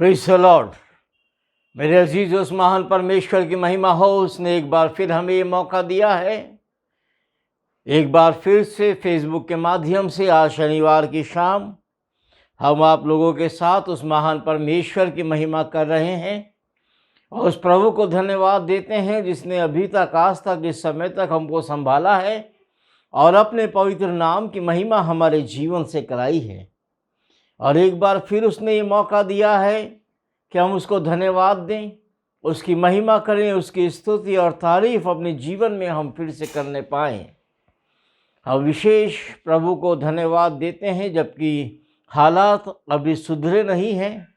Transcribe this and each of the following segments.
Praise the Lord. मेरे अजीज उस महान परमेश्वर की महिमा हो। उसने एक बार फिर हमें ये मौका दिया है, एक बार फिर से फेसबुक के माध्यम से आज शनिवार की शाम हम आप लोगों के साथ उस महान परमेश्वर की महिमा कर रहे हैं और उस प्रभु को धन्यवाद देते हैं जिसने अभी तक आज तक इस समय तक हमको संभाला है और अपने पवित्र नाम की महिमा हमारे जीवन से कराई है। और एक बार फिर उसने ये मौका दिया है कि हम उसको धन्यवाद दें, उसकी महिमा करें, उसकी स्तुति और तारीफ अपने जीवन में हम फिर से करने पाएँ। हम विशेष प्रभु को धन्यवाद देते हैं जबकि हालात अभी सुधरे नहीं हैं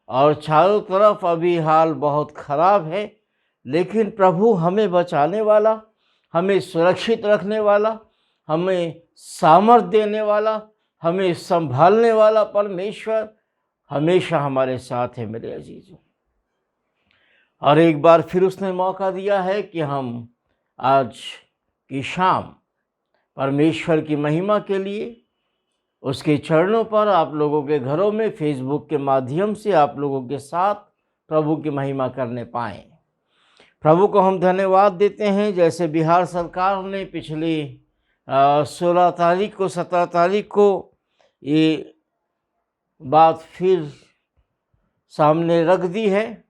और चारों तरफ अभी हाल बहुत ख़राब है, लेकिन प्रभु हमें बचाने वाला, हमें सुरक्षित रखने वाला, हमें सामर्थ देने वाला, हमें संभालने वाला परमेश्वर हमेशा हमारे साथ है मेरे अजीजों। और एक बार फिर उसने मौका दिया है कि हम आज की शाम परमेश्वर की महिमा के लिए उसके चरणों पर आप लोगों के घरों में फेसबुक के माध्यम से आप लोगों के साथ प्रभु की महिमा करने पाएँ। प्रभु को हम धन्यवाद देते हैं। जैसे बिहार सरकार ने पिछली 16 तारीख को 17 तारीख को ये बात फिर सामने रख दी है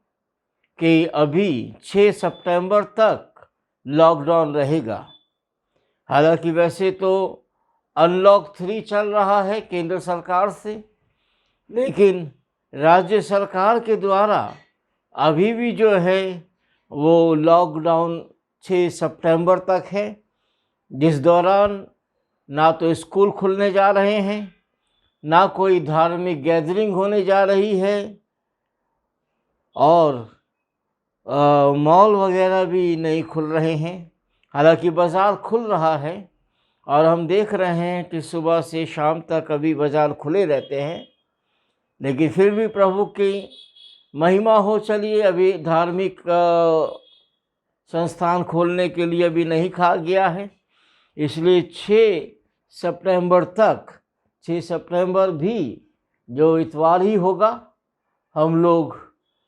कि अभी 6 सितंबर तक लॉकडाउन रहेगा। हालांकि वैसे तो अनलॉक 3 चल रहा है केंद्र सरकार से, लेकिन राज्य सरकार के द्वारा अभी भी जो है वो लॉकडाउन 6 सितंबर तक है, जिस दौरान ना तो स्कूल खुलने जा रहे हैं, ना कोई धार्मिक गैदरिंग होने जा रही है और मॉल वगैरह भी नहीं खुल रहे हैं। हालांकि बाज़ार खुल रहा है और हम देख रहे हैं कि सुबह से शाम तक अभी बाज़ार खुले रहते हैं, लेकिन फिर भी प्रभु की महिमा हो। चलिए, अभी धार्मिक संस्थान खोलने के लिए अभी नहीं कहा गया है, इसलिए 6 सितंबर भी जो इतवार ही होगा, हम लोग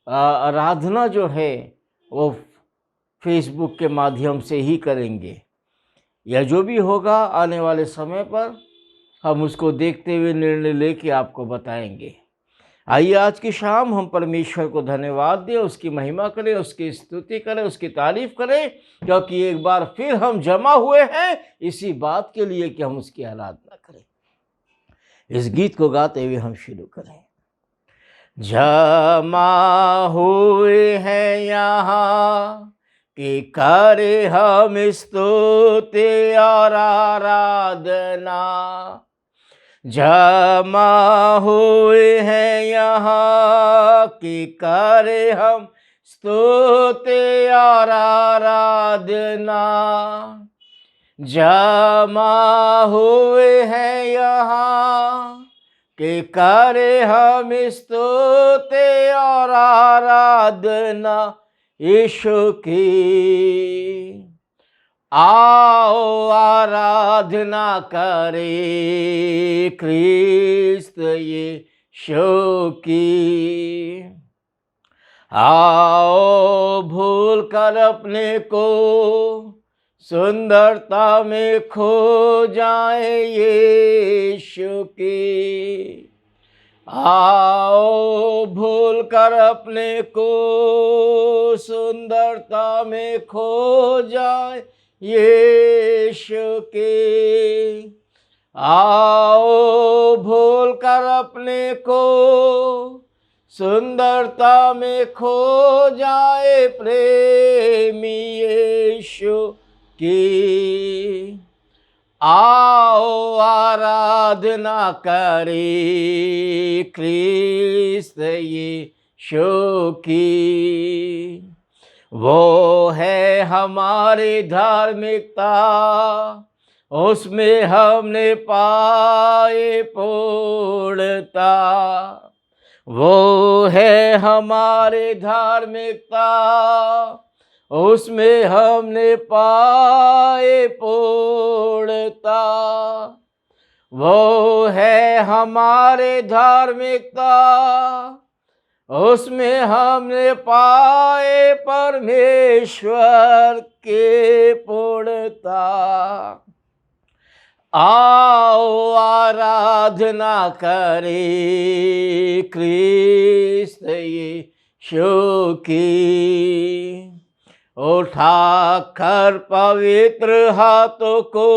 आराधना जो है वो फेसबुक के माध्यम से ही करेंगे। या जो भी होगा आने वाले समय पर हम उसको देखते हुए निर्णय लेके आपको बताएंगे। आइए आज की शाम हम परमेश्वर को धन्यवाद दें, उसकी महिमा करें, उसकी स्तुति करें, उसकी तारीफ करें, क्योंकि एक बार फिर हम जमा हुए हैं इसी बात के लिए कि हम उसकी आराधना करें। इस गीत को गाते हुए हम शुरू करें। जमा हुए हैं यहाँ कि करे हम स्तुति और आराधना, जमा हुए हैं यहाँ कि करे हम स्तुति और आराधना, जमा हुए हैं यहाँ कि करे हम स्तुति और आराधना यीशु की। आओ आराधना करे क्रिस्त यीशु की। आओ भूल कर अपने को सुंदरता में खो जाए यीशु की। आओ भूल कर अपने को सुंदरता में खो जाए यीशु की। आओ भूल कर अपने को सुंदरता में खो जाए प्रेमी यीशु की। आओ आराधना करे क्रिस्त यीशु की। वो है हमारी धार्मिकता, उसमें हमने पाए पूर्णता। वो है हमारी धार्मिकता, उसमें हमने पाए पूर्णता। वो है हमारे धार्मिकता, उसमें हमने पाए परमेश्वर के पूर्णता। आओ आराधना करे क्रिस्त यीशु की, उठाकर पवित्र हाथों को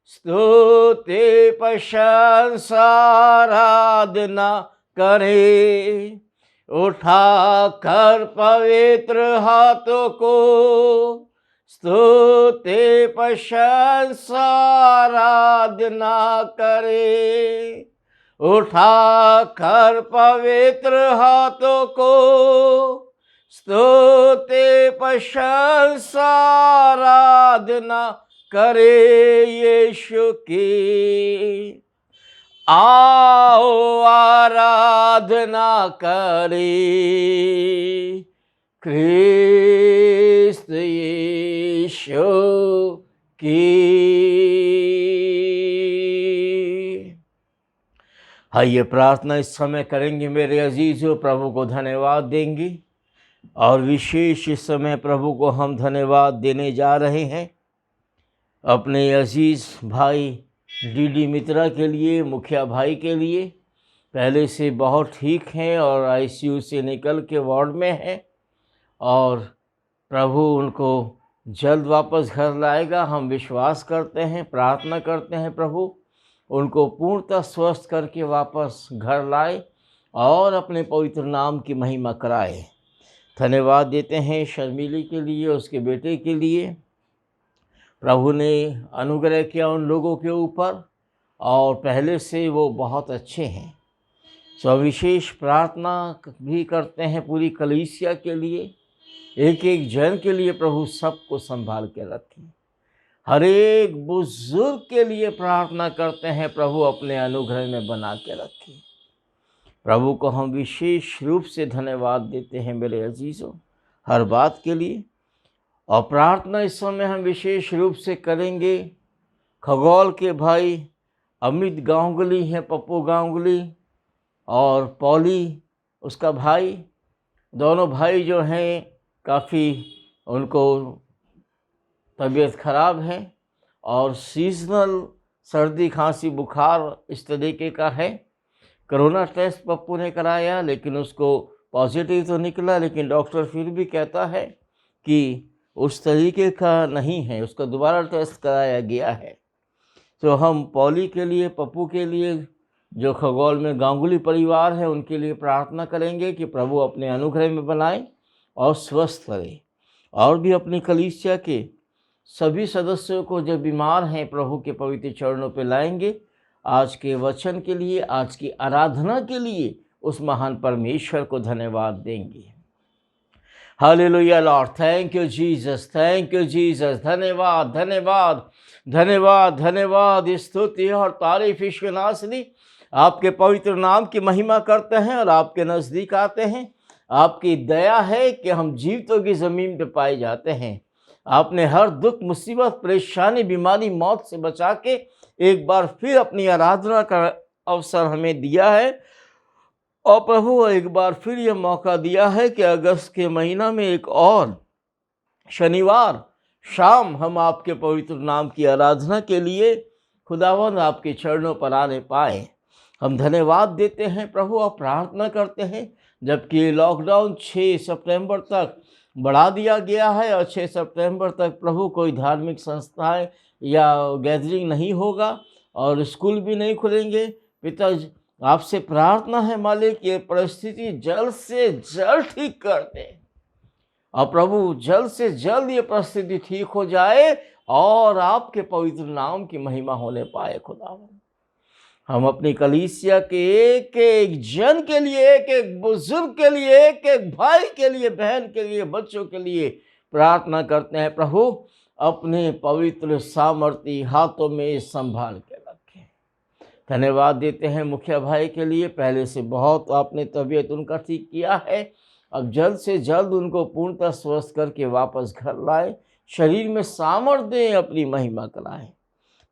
स्तुति प्रशंसा आराधना करे। उठाकर पवित्र हाथों को स्तुति प्रशंसा आराधना करे। उठाकर पवित्र हाथों को स्तुति प्रशंसा आराधना करे यीशु की। आओ आराधना करे क्रिस्त यीशु की। आइए प्रार्थना इस समय करेंगे मेरे अजीजों, प्रभु को धन्यवाद देंगे। और विशेष इस समय प्रभु को हम धन्यवाद देने जा रहे हैं अपने अजीज़ भाई डीडी मित्रा के लिए, मुखिया भाई के लिए। पहले से बहुत ठीक हैं और आईसीयू से निकल के वार्ड में हैं, और प्रभु उनको जल्द वापस घर लाएगा। हम विश्वास करते हैं, प्रार्थना करते हैं प्रभु उनको पूर्णतः स्वस्थ करके वापस घर लाए और अपने पवित्र नाम की महिमा कराए। धन्यवाद देते हैं शर्मिली के लिए, उसके बेटे के लिए। प्रभु ने अनुग्रह किया उन लोगों के ऊपर और पहले से वो बहुत अच्छे हैं। सो विशेष प्रार्थना भी करते हैं पूरी कलीसिया के लिए, एक एक जन के लिए। प्रभु सबको संभाल के रखें। हर एक बुजुर्ग के लिए प्रार्थना करते हैं, प्रभु अपने अनुग्रह में बना के रखें। प्रभु को हम विशेष रूप से धन्यवाद देते हैं मेरे अजीज़ों हर बात के लिए। और प्रार्थना इस समय हम विशेष रूप से करेंगे खगोल के भाई अमित गांगुली हैं, पप्पू गांगुली, और पॉली उसका भाई। दोनों भाई जो हैं काफ़ी उनको तबीयत ख़राब है और सीजनल सर्दी खांसी बुखार इस तरीके का है। कोरोना टेस्ट पप्पू ने कराया लेकिन उसको पॉजिटिव तो निकला, लेकिन डॉक्टर फिर भी कहता है कि उस तरीके का नहीं है, उसका दोबारा टेस्ट कराया गया है। तो हम पॉली के लिए, पप्पू के लिए, जो खगोल में गांगुली परिवार है, उनके लिए प्रार्थना करेंगे कि प्रभु अपने अनुग्रह में बनाए और स्वस्थ करे। और भी अपनी कलीसिया के सभी सदस्यों को जो बीमार हैं प्रभु के पवित्र चरणों पे लाएंगे। आज के वचन के लिए, आज की आराधना के लिए उस महान परमेश्वर को धन्यवाद देंगे। Hallelujah Lord, thank you Jesus, thank you Jesus. धन्यवाद धन्यवाद धन्यवाद धन्यवाद, स्तुति और तारीफ ईश्वरनासनी आपके पवित्र नाम की महिमा करते हैं और आपके नज़दीक आते हैं। आपकी दया है कि हम जीवितों की ज़मीन पे पाए जाते हैं। आपने हर दुख, मुसीबत, परेशानी, बीमारी, मौत से बचा के एक बार फिर अपनी आराधना का अवसर हमें दिया है। और प्रभु एक बार फिर यह मौका दिया है कि अगस्त के महीना में एक और शनिवार शाम हम आपके पवित्र नाम की आराधना के लिए खुदावंद आपके चरणों पर आने पाए। हम धन्यवाद देते हैं प्रभु और प्रार्थना करते हैं, जबकि लॉकडाउन 6 सितंबर तक बढ़ा दिया गया है और 6 सितंबर तक प्रभु कोई धार्मिक संस्थाएं या गैदरिंग नहीं होगा और स्कूल भी नहीं खुलेंगे। पिता आपसे प्रार्थना है मालिक, ये परिस्थिति जल्द से जल्द ठीक कर दे और प्रभु जल्द से जल्द ये परिस्थिति ठीक हो जाए और आपके पवित्र नाम की महिमा होने पाए। खुदावंद हम अपनी कलीसिया के एक एक जन के लिए, एक एक बुजुर्ग के लिए, एक एक भाई के लिए, बहन के लिए, बच्चों के लिए प्रार्थना करते हैं। प्रभु अपने पवित्र सामर्थी हाथों में संभाल के रखें। धन्यवाद देते हैं मुखिया भाई के लिए, पहले से बहुत आपने तबीयत उनका ठीक किया है। अब जल्द से जल्द उनको पूर्णतः स्वस्थ करके वापस घर लाए, शरीर में सामर्थ्य दें, अपनी महिमा कराएं।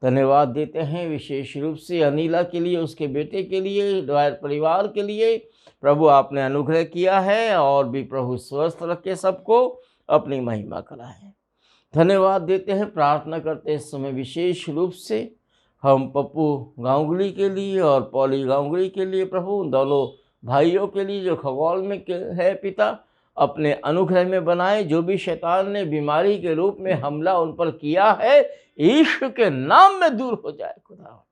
धन्यवाद देते हैं विशेष रूप से अनिला के लिए, उसके बेटे के लिए, परिवार के लिए। प्रभु आपने अनुग्रह किया है और भी प्रभु स्वस्थ रखे, सबको अपनी महिमा कराए। धन्यवाद देते हैं, प्रार्थना करते हैं इस समय विशेष रूप से हम पप्पू गांगुली के लिए और पॉली गांगुली के लिए। प्रभु उन दोनों भाइयों के लिए जो खगोल में है पिता, अपने अनुग्रह में बनाए। जो भी शैतान ने बीमारी के रूप में हमला उन पर किया है, यीशु के नाम में दूर हो जाए खुदा।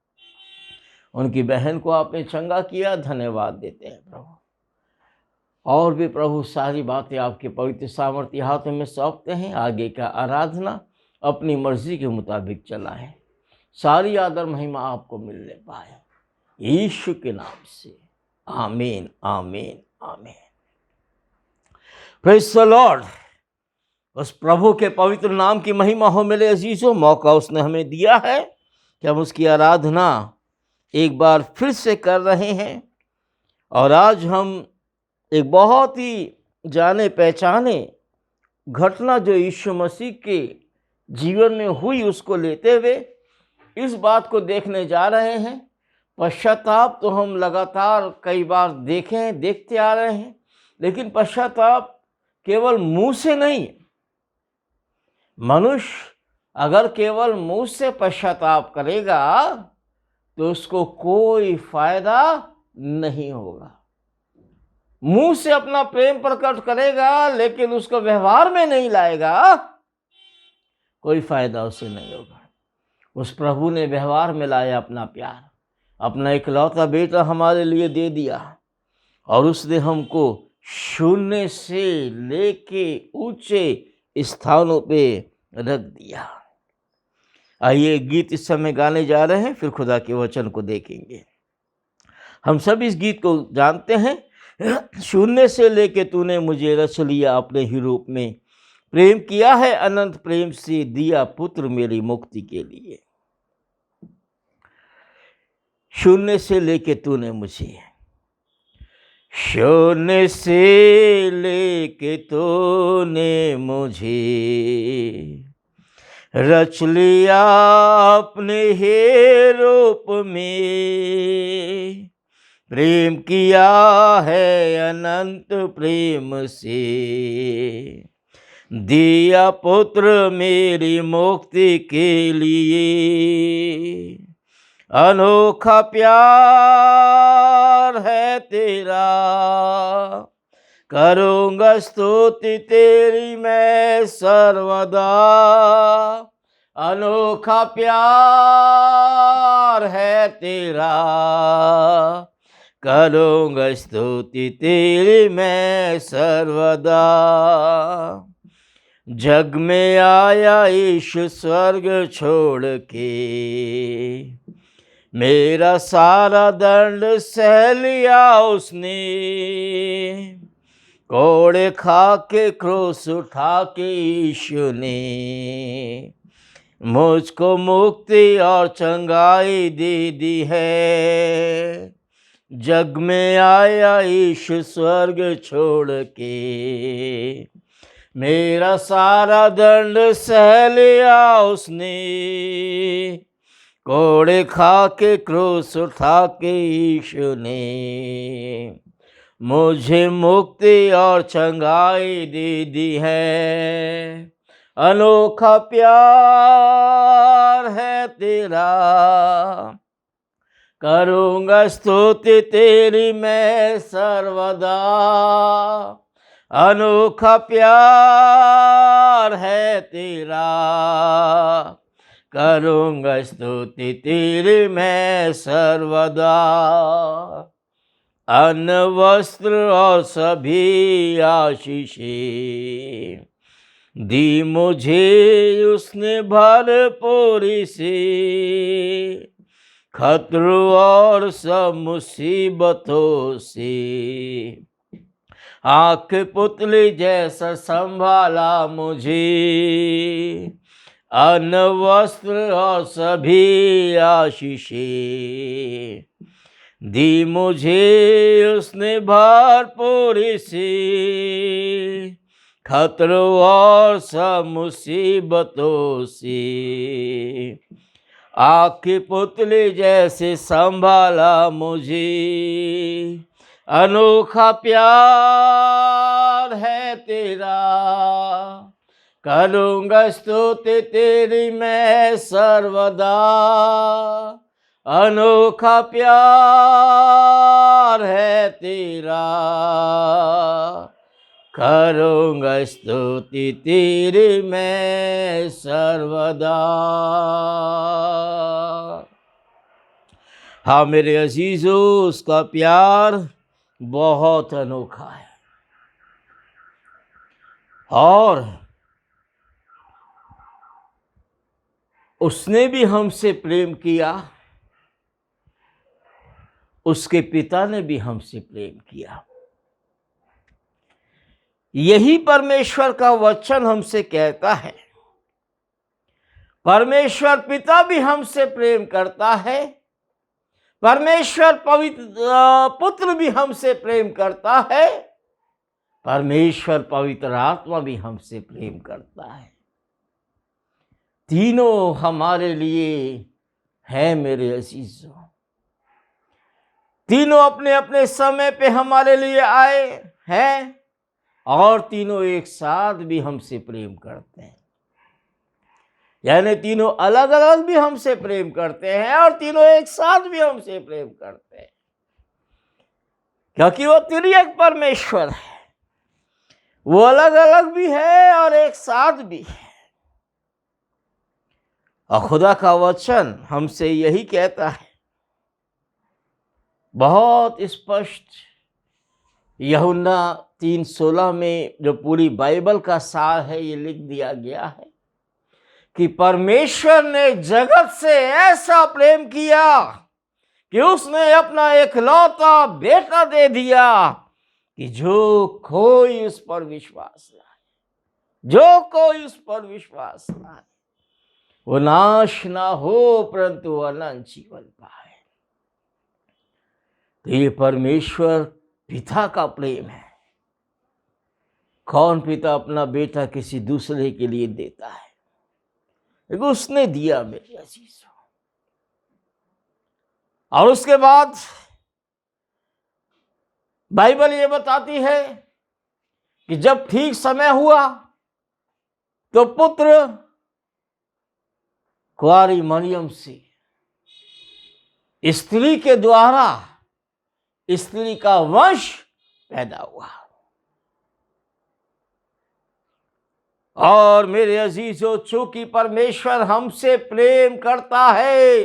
उनकी बहन को आपने चंगा किया, धन्यवाद देते हैं प्रभु। और भी प्रभु सारी बातें आपके पवित्र सामर्थ्य हाथों में सौंपते हैं। आगे का आराधना अपनी मर्जी के मुताबिक चलाएं, सारी आदर महिमा आपको मिलने पाए, यीशु के नाम से आमीन आमीन आमीन। Praise the Lord. उस प्रभु के पवित्र नाम की महिमा हो मेरे अजीजों। मौका उसने हमें दिया है कि हम उसकी आराधना एक बार फिर से कर रहे हैं। और आज हम एक बहुत ही जाने पहचाने घटना जो यीशु मसीह के जीवन में हुई उसको लेते हुए इस बात को देखने जा रहे हैं। पश्चाताप तो हम लगातार कई बार देखते आ रहे हैं, लेकिन पश्चाताप केवल मुंह से नहीं। मनुष्य अगर केवल मुंह से पश्चाताप करेगा तो उसको कोई फायदा नहीं होगा। मुंह से अपना प्रेम प्रकट करेगा लेकिन उसको व्यवहार में नहीं लाएगा, कोई फायदा उसे नहीं होगा। उस प्रभु ने व्यवहार में लाया अपना प्यार, अपना इकलौता बेटा हमारे लिए दे दिया और उसने हमको शून्य से लेके ऊंचे स्थानों पे रख दिया। आइए गीत इस समय गाने जा रहे हैं, फिर खुदा के वचन को देखेंगे। हम सब इस गीत को जानते हैं। शून्य से लेके तूने मुझे रच लिया अपने ही रूप में, प्रेम किया है अनंत प्रेम से, दिया पुत्र मेरी मुक्ति के लिए। शून्य से लेके तूने मुझे, शून्य से लेके तूने मुझे रच लिया अपने ही रूप में, प्रेम किया है अनंत प्रेम से, दिया पुत्र मेरी मुक्ति के लिए। अनोखा प्यार है तेरा, करूँगा स्तुति तेरी मैं सर्वदा। अनोखा प्यार है तेरा, करूँगा स्तुति तेरी मैं सर्वदा। जग में आया यीशु स्वर्ग छोड़ के, मेरा सारा दंड सह लिया उसने, कोड़े खा के क्रूस उठा के यीशु ने मुझको मुक्ति और चंगाई दे दी है। जग में आया यीशु स्वर्ग छोड़ के, मेरा सारा दंड सह लिया उसने, कोड़े खा के क्रूस उठा के यीशु ने मुझे मुक्ति और चंगाई दे दी है। अनोखा प्यार है तेरा, करूँगा स्तुति तेरी मैं सर्वदा। अनोखा प्यार है तेरा, करूँगा स्तुति तेरी मैं सर्वदा। अन्न वस्त्र और सभी आशीषें दी मुझे उसने भरपूरी से, खतरों और सब मुसीबतों से आँख पुतली जैसा संभाला मुझे। अन्न वस्त्र और सभी आशीषें दी मुझे उसने भरपूरी से, खतरों और सब मुसीबतों से आग के पुतले जैसे संभाला मुझे, अनोखा प्यार है तेरा, करूँगा स्तुति तेरी मैं सर्वदा। अनोखा प्यार है तेरा, करूँगा स्तुति तेरी मैं सर्वदा। हाँ मेरे अजीजों, उसका प्यार बहुत अनोखा है और उसने भी हमसे प्रेम किया, उसके पिता ने भी हमसे प्रेम किया। यही परमेश्वर का वचन हमसे कहता है। परमेश्वर पिता भी हमसे प्रेम करता है, परमेश्वर पवित्र पुत्र भी हमसे प्रेम करता है, परमेश्वर पवित्र आत्मा भी हमसे प्रेम करता है। तीनों हमारे लिए है मेरे अजीजों। तीनों अपने अपने समय पे हमारे लिए आए हैं और तीनों एक साथ भी हमसे प्रेम करते हैं। यानी तीनों अलग अलग भी हमसे प्रेम करते हैं और तीनों एक साथ भी हमसे प्रेम करते हैं, क्योंकि वो त्रिएक परमेश्वर है। वो अलग अलग भी है और एक साथ भी है। और खुदा का वचन हमसे यही कहता है, बहुत स्पष्ट। यूहन्ना 3:16 में जो पूरी बाइबल का सार है, ये लिख दिया गया है कि परमेश्वर ने जगत से ऐसा प्रेम किया कि उसने अपना इकलौता बेटा दे दिया कि जो कोई उस पर विश्वास लाए, जो कोई उस पर विश्वास लाए, वो नाश ना हो परंतु अनंत जीवन पाए। तो ये परमेश्वर पिता का प्रेम है। कौन पिता अपना बेटा किसी दूसरे के लिए देता है? लेकिन उसने दिया मेरे अजीजों। और उसके बाद बाइबल ये बताती है कि जब ठीक समय हुआ तो पुत्र कुंवारी मरियम से स्त्री के द्वारा स्त्री का वंश पैदा हुआ। और मेरे अजीजों, चूंकि परमेश्वर हमसे प्रेम करता है,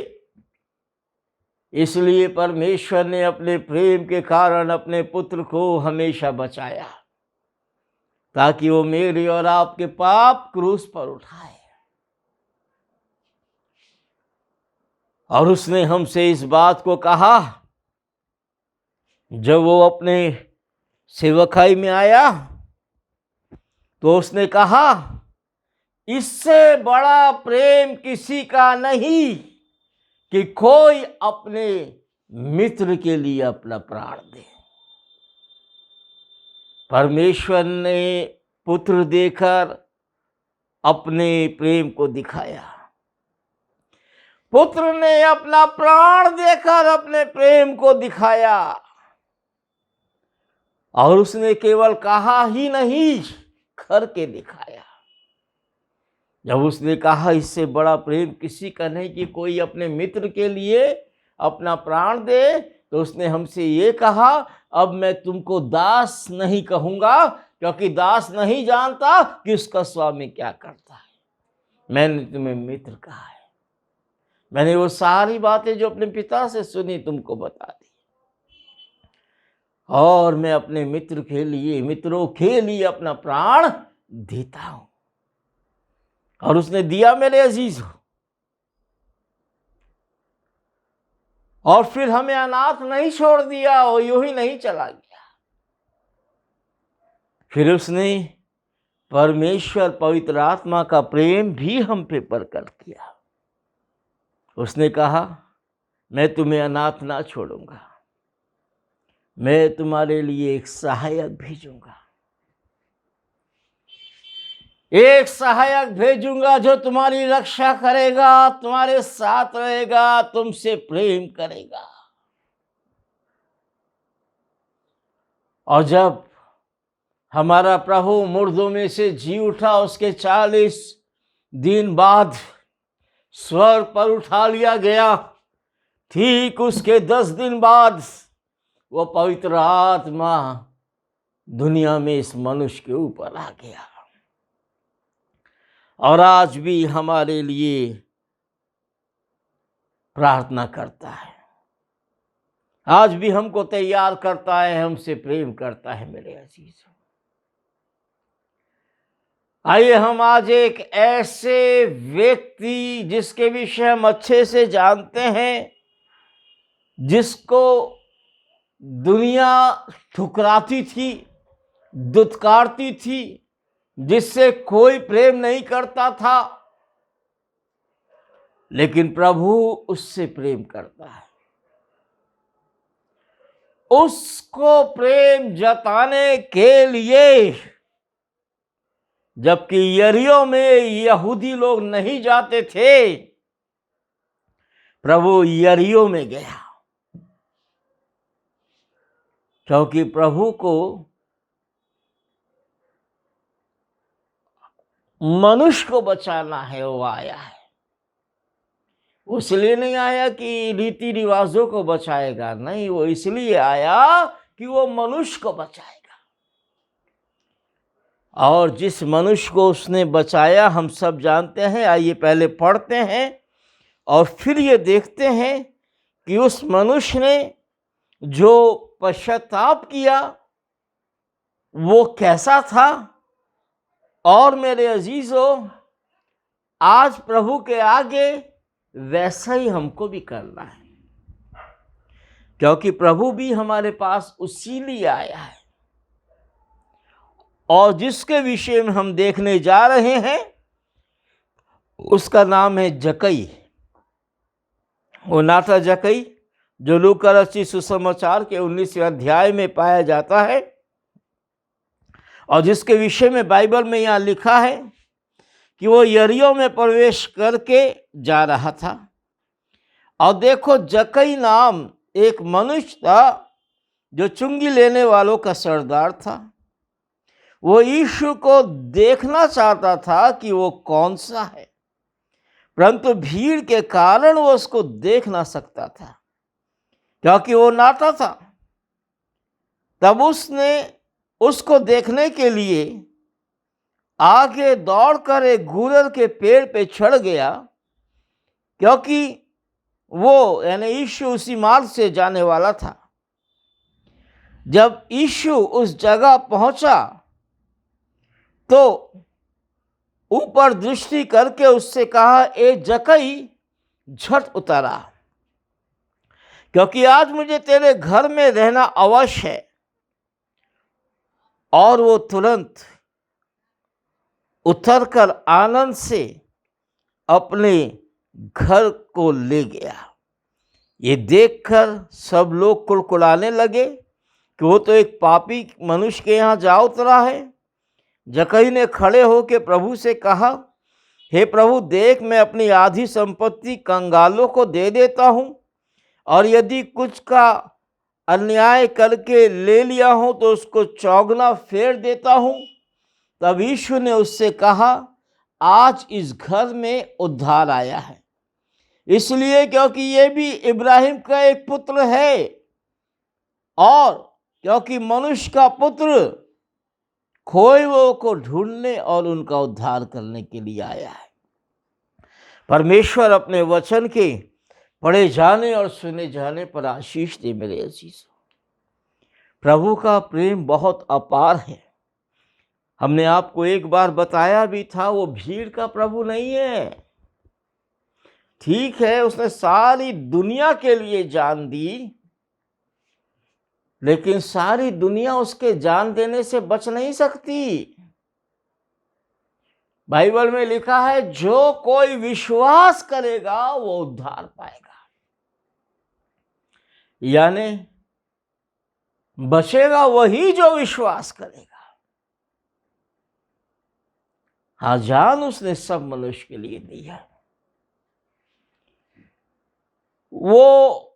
इसलिए परमेश्वर ने अपने प्रेम के कारण अपने पुत्र को हमेशा बचाया, ताकि वो मेरे और आपके पाप क्रूस पर उठाए। और उसने हमसे इस बात को कहा जब वो अपने सेवकाई में आया, तो उसने कहा, इससे बड़ा प्रेम किसी का नहीं कि कोई अपने मित्र के लिए अपना प्राण दे। परमेश्वर ने पुत्र देकर अपने प्रेम को दिखाया। पुत्र ने अपना प्राण देकर अपने प्रेम को दिखाया। और उसने केवल कहा ही नहीं, करके दिखाया। जब उसने कहा, इससे बड़ा प्रेम किसी का नहीं कि कोई अपने मित्र के लिए अपना प्राण दे, तो उसने हमसे ये कहा, अब मैं तुमको दास नहीं कहूंगा, क्योंकि दास नहीं जानता कि उसका स्वामी क्या करता है। मैंने तुम्हें मित्र कहा है। मैंने वो सारी बातें जो अपने पिता से सुनी तुमको बता दी। और मैं अपने मित्र के लिए, मित्रों के लिए अपना प्राण देता हूं। और उसने दिया मेरे अजीजों। और फिर हमें अनाथ नहीं छोड़ दिया, वो यूं ही नहीं चला गया। फिर उसने परमेश्वर पवित्र आत्मा का प्रेम भी हम पे प्रकट किया। उसने कहा, मैं तुम्हें अनाथ ना छोड़ूंगा, मैं तुम्हारे लिए एक सहायक भेजूंगा। एक सहायक भेजूंगा जो तुम्हारी रक्षा करेगा, तुम्हारे साथ रहेगा, तुमसे प्रेम करेगा। और जब हमारा प्रभु मुर्दों में से जी उठा, उसके 40 दिन बाद स्वर्ग पर उठा लिया गया। ठीक उसके 10 दिन बाद वो पवित्र आत्मा दुनिया में इस मनुष्य के ऊपर आ गया, और आज भी हमारे लिए प्रार्थना करता है, आज भी हमको तैयार करता है, हमसे प्रेम करता है। मेरे अजीज, आइए हम आज एक ऐसे व्यक्ति जिसके विषय हम अच्छे से जानते हैं, जिसको दुनिया ठुकराती थी, दुत्कारती थी, जिससे कोई प्रेम नहीं करता था, लेकिन प्रभु उससे प्रेम करता है। उसको प्रेम जताने के लिए, जबकि यरीहो में यहूदी लोग नहीं जाते थे, प्रभु यरीहो में गया, क्योंकि प्रभु को मनुष्य को बचाना है। वो आया है, वो इसलिए नहीं आया कि रीति रिवाजों को बचाएगा, नहीं, वो इसलिए आया कि वो मनुष्य को बचाएगा। और जिस मनुष्य को उसने बचाया हम सब जानते हैं। आइए पहले पढ़ते हैं और फिर ये देखते हैं कि उस मनुष्य ने जो पश्चाताप किया वो कैसा था। और मेरे अजीजों, आज प्रभु के आगे वैसा ही हमको भी करना है, क्योंकि प्रभु भी हमारे पास उसी लिए आया है। और जिसके विषय में हम देखने जा रहे हैं उसका नाम है जक्कई। वो नाथा जक्कई जो लूका रचित सुसमाचार के 19वें अध्याय में पाया जाता है, और जिसके विषय में बाइबल में यहाँ लिखा है कि वो यरीहो में प्रवेश करके जा रहा था। और देखो, जक्कई नाम एक मनुष्य था जो चुंगी लेने वालों का सरदार था। वो यीशु को देखना चाहता था कि वो कौन सा है, परंतु भीड़ के कारण वो उसको देख ना सकता था, क्योंकि वो नाटा था। तब उसने उसको देखने के लिए आगे दौड़कर एक गुलर के पेड़ पे चढ़ गया, क्योंकि वो यानी यीशु उसी मार्ग से जाने वाला था। जब यीशु उस जगह पहुंचा तो ऊपर दृष्टि करके उससे कहा, ए जक्कई, झट उतर आ, क्योंकि आज मुझे तेरे घर में रहना अवश्य है। और वो तुरंत उतरकर आनंद से अपने घर को ले गया। ये देखकर सब लोग कुड़कुड़ाने लगे कि वो तो एक पापी मनुष्य के यहाँ जा उतरा है। जक्कई ने खड़े होकर प्रभु से कहा, हे प्रभु, देख, मैं अपनी आधी संपत्ति कंगालों को दे देता हूँ, और यदि कुछ का अन्याय करके ले लिया हूँ तो उसको चौगुना फेर देता हूँ। तब यीशु ने उससे कहा, आज इस घर में उद्धार आया है, इसलिए क्योंकि ये भी इब्राहिम का एक पुत्र है, और क्योंकि मनुष्य का पुत्र खोए हुओं को ढूंढने और उनका उद्धार करने के लिए आया है। परमेश्वर अपने वचन के पढ़े जाने और सुने जाने पर आशीष दे। मेरे अजीजों, प्रभु का प्रेम बहुत अपार है। हमने आपको एक बार बताया भी था, वो भीड़ का प्रभु नहीं है। ठीक है, उसने सारी दुनिया के लिए जान दी, लेकिन सारी दुनिया उसके जान देने से बच नहीं सकती। बाइबल में लिखा है, जो कोई विश्वास करेगा वो उद्धार पाएगा, यानी बचेगा वही जो विश्वास करेगा। हाँ, जान उसने सब मनुष्य के लिए दी है। वो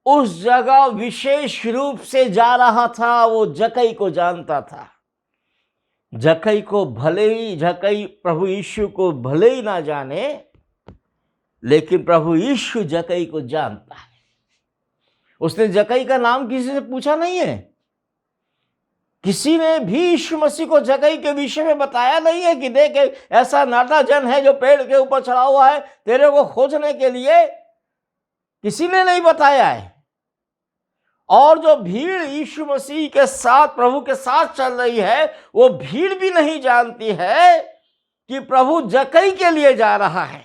उस जगह विशेष रूप से जा रहा था, वो जक्कई को जानता था। जक्कई प्रभु यीशु को भले ही ना जाने, लेकिन प्रभु यीशु जक्कई को जानता है। उसने जक्कई का नाम किसी से पूछा नहीं है। किसी ने भी यीशु मसीह को जक्कई के विषय में बताया नहीं है कि देख ऐसा नाटा जन है जो पेड़ के ऊपर चढ़ा हुआ है तेरे को खोजने के लिए। किसी ने नहीं बताया है। और जो भीड़ यीशु मसीह के साथ, प्रभु के साथ चल रही है, वो भीड़ भी नहीं जानती है कि प्रभु जक्कई के लिए जा रहा है।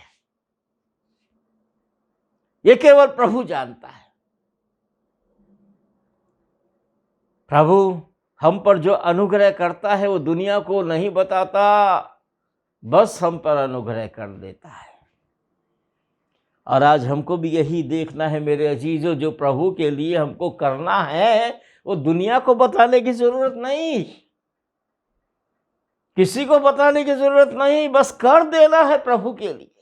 ये केवल प्रभु जानता है। प्रभु हम पर जो अनुग्रह करता है वो दुनिया को नहीं बताता, बस हम पर अनुग्रह कर देता है। और आज हमको भी यही देखना है मेरे अजीजों, जो प्रभु के लिए हमको करना है वो दुनिया को बताने की जरूरत नहीं, किसी को बताने की जरूरत नहीं, बस कर देना है प्रभु के लिए।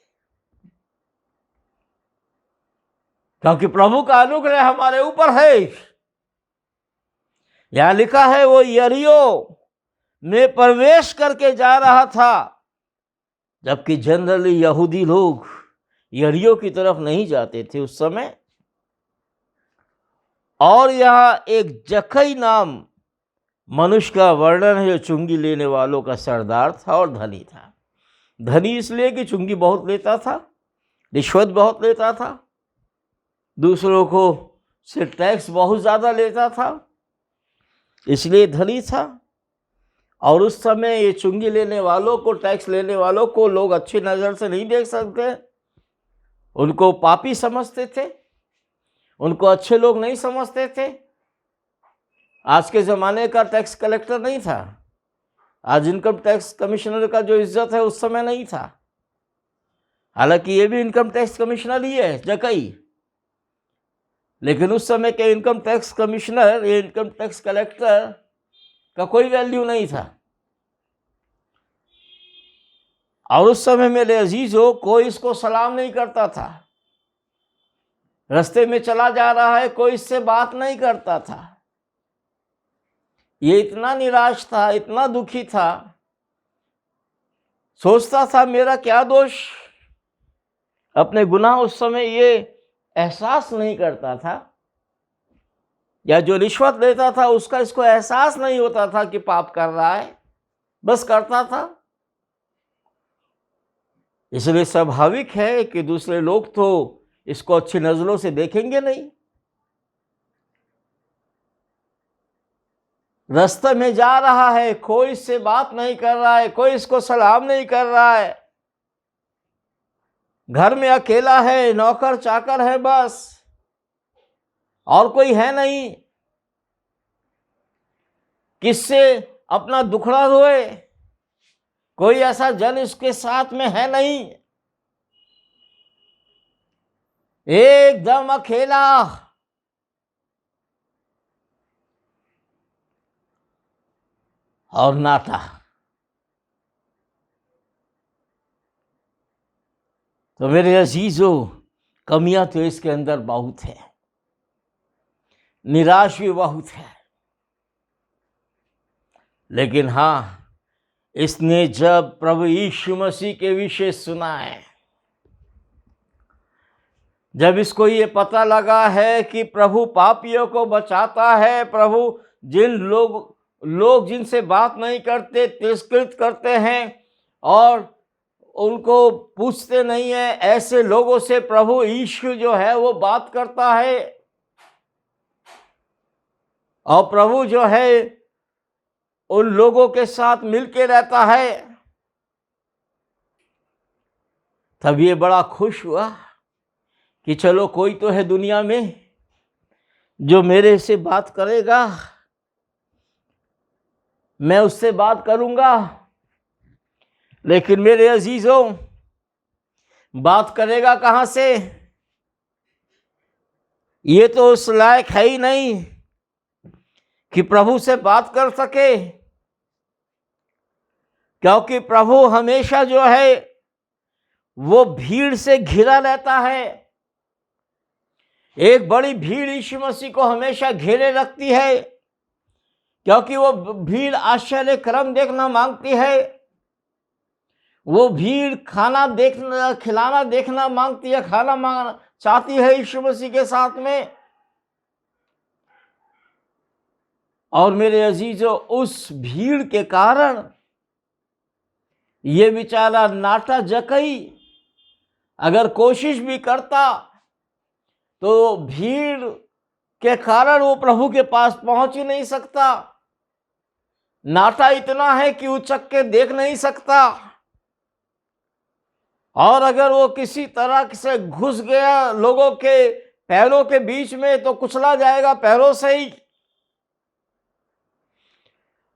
क्योंकि प्रभु का अनुग्रह हमारे ऊपर है। यहां लिखा है वो यरीहो में प्रवेश करके जा रहा था, जबकि जनरली यहूदी लोग यरीहो की तरफ नहीं जाते थे उस समय। और यहां एक जक्कई नाम मनुष्य का वर्णन है, जो चुंगी लेने वालों का सरदार था और धनी था। धनी इसलिए कि चुंगी बहुत लेता था, रिश्वत बहुत लेता था, दूसरों को से टैक्स बहुत ज्यादा लेता था, इसलिए धनी था। और उस समय ये चुंगी लेने वालों को, टैक्स लेने वालों को लोग अच्छी नजर से नहीं देख सकते, उनको पापी समझते थे, उनको अच्छे लोग नहीं समझते थे। आज के ज़माने का टैक्स कलेक्टर नहीं था, आज इनकम टैक्स कमिश्नर का जो इज्जत है उस समय नहीं था। हालांकि ये भी इनकम टैक्स कमिश्नर ही है जक्कई, लेकिन उस समय के इनकम टैक्स कमिश्नर, ये इनकम टैक्स कलेक्टर का कोई वैल्यू नहीं था। और उस समय मेरे अजीजों, कोई इसको सलाम नहीं करता था। रास्ते में चला जा रहा है, कोई इससे बात नहीं करता था। ये इतना निराश था, इतना दुखी था, सोचता था मेरा क्या दोष, अपने गुनाह उस समय ये एहसास नहीं करता था। या जो रिश्वत लेता था उसका इसको एहसास नहीं होता था कि पाप कर रहा है, बस करता था। इसलिए स्वाभाविक है कि दूसरे लोग तो इसको अच्छी नजरों से देखेंगे नहीं। रास्ते में जा रहा है, कोई इससे बात नहीं कर रहा है, कोई इसको सलाम नहीं कर रहा है, घर में अकेला है, नौकर चाकर है बस, और कोई है नहीं किससे अपना दुखड़ा रोए, कोई ऐसा जन इसके साथ में है नहीं, एकदम अकेला। और नाटा। तो मेरे अजीजों, कमियां तो इसके अंदर बहुत है, निराश भी बहुत है, लेकिन हाँ, इसने जब प्रभु यीशु मसीह के विषय सुना है, जब इसको ये पता लगा है कि प्रभु पापियों को बचाता है, प्रभु जिन लोग जिनसे बात नहीं करते, तिरस्कृत करते हैं और उनको पूछते नहीं है, ऐसे लोगों से प्रभु यीशु जो है वो बात करता है। और प्रभु जो है उन लोगों के साथ मिलके रहता है। तब ये बड़ा खुश हुआ कि चलो कोई तो है दुनिया में जो मेरे से बात करेगा, मैं उससे बात करूंगा। लेकिन मेरे अजीजों, बात करेगा कहां से? ये तो उस लायक है ही नहीं कि प्रभु से बात कर सके। क्योंकि प्रभु हमेशा जो है वो भीड़ से घिरा रहता है। एक बड़ी भीड़ यीशु मसीह को हमेशा घेरे रखती है, क्योंकि वो भीड़ आश्चर्य क्रम देखना मांगती है। वो भीड़ खाना देखना, खिलाना देखना मांगती है, खाना मांगना चाहती है यीशु मसीह के साथ में। और मेरे अजीजों, उस भीड़ के कारण ये बेचारा नाटा जकई अगर कोशिश भी करता तो भीड़ के कारण वो प्रभु के पास पहुंच ही नहीं सकता। नाटा इतना है कि उचक के देख नहीं सकता, और अगर वो किसी तरह से घुस गया लोगों के पैरों के बीच में तो कुचला जाएगा पैरों से ही।